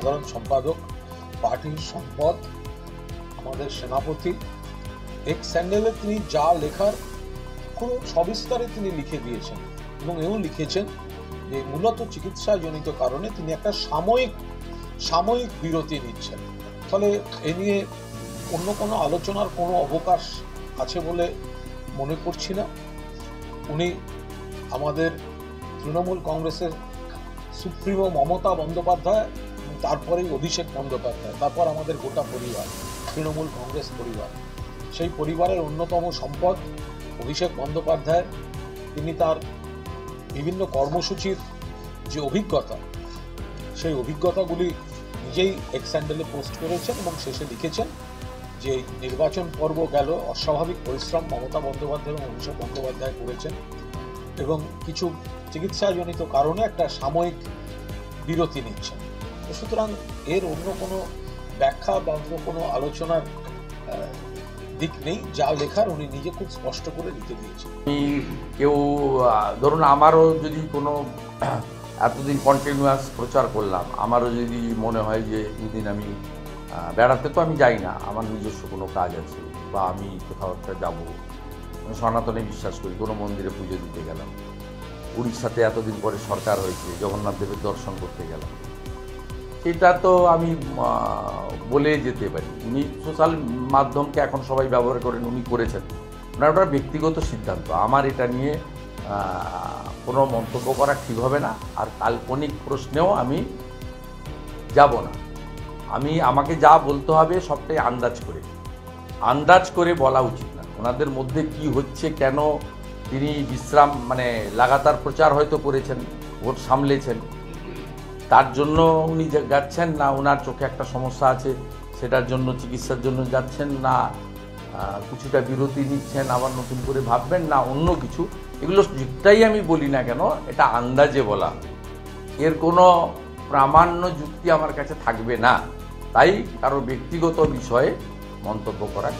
সাধারণ সম্পাদক, পার্টির সম্পদ, আমাদের সেনাপতি। এক্স স্যান্ডেলে তিনি যা লেখার পুরো সবিস্তারে তিনি লিখে দিয়েছেন এবং এও লিখেছেন যে মূলত চিকিৎসাজনিত কারণে তিনি একটা সাময়িক বিরতি নিচ্ছেন। ফলে এ নিয়ে অন্য কোনো আলোচনার কোনো অবকাশ আছে বলে মনে করছি না। উনি আমাদের তৃণমূল কংগ্রেসের সুপ্রিমো মমতা বন্দ্যোপাধ্যায়, তারপরেই অভিষেক বন্দ্যোপাধ্যায়, তারপর আমাদের গোটা পরিবার, তৃণমূল কংগ্রেস পরিবার। সেই পরিবারের অন্যতম সম্পদ অভিষেক বন্দ্যোপাধ্যায়। তিনি তার বিভিন্ন কর্মসূচির যে অভিজ্ঞতা, সেই অভিজ্ঞতাগুলি নিজেই এক্স হ্যান্ডেলে পোস্ট করেছেন এবং শেষে লিখেছেন যে নির্বাচন পর্ব গেল, অস্বাভাবিক পরিশ্রম মমতা বন্দ্যোপাধ্যায় এবং অভিষেক বন্দ্যোপাধ্যায় করেছেন এবং কিছু চিকিৎসাজনিত কারণে একটা সাময়িক বিরতি নিচ্ছেন। সুতরাং এর অন্য কোনো ব্যাখ্যা বা অন্য কোনো আলোচনার দিক নেই। যা লেখার উনি নিজে খুব স্পষ্ট করে লিখে দিয়েছেন। কেউ ধরুন আমারও যদি কোনো এতদিন কন্টিনিউয়াস প্রচার করলাম, আমারও যদি মনে হয় যে দুদিন আমি বেড়াতে তো আমি যাই না, আমার নিজস্ব কোনো কাজ আছে বা আমি কোথাও একটা যাবো, আমি সনাতনে বিশ্বাস করি, কোনো মন্দিরে পুজো দিতে গেলাম, উড়িষ্যাতে এতদিন পরে সরকার হয়েছে, জগন্নাথ দেবের দর্শন করতে গেলাম, সেটা তো আমি বলে যেতে পারি। উনি সোশ্যাল মাধ্যমকে এখন সবাই ব্যবহার করেন, উনি করেছেন, ওনার ওটা ব্যক্তিগত সিদ্ধান্ত। আমার এটা নিয়ে কোনো মন্তব্য করা ঠিক হবে না, আর কাল্পনিক প্রশ্নেও আমি যাব না। আমাকে যা বলতে হবে সবটাই আন্দাজ করে বলা উচিত না। ওনাদের মধ্যে কি হচ্ছে, কেন তিনি বিশ্রাম লাগাতার প্রচার হয়তো করেছেন, ভোট সামলেছেন, তার জন্য উনি যাচ্ছেন, না ওনার চোখে একটা সমস্যা আছে সেটার জন্য চিকিৎসার জন্য যাচ্ছেন, না কিছুটা বিরতি নিচ্ছেন, আবার নতুন করে ভাববেন, না অন্য কিছু, এগুলো যেটাই আমি বলি না কেন এটা আন্দাজে বলা, এর কোনো প্রামাণ্য যুক্তি আমার কাছে থাকবে না। তাই কারো ব্যক্তিগত বিষয়ে মন্তব্য করা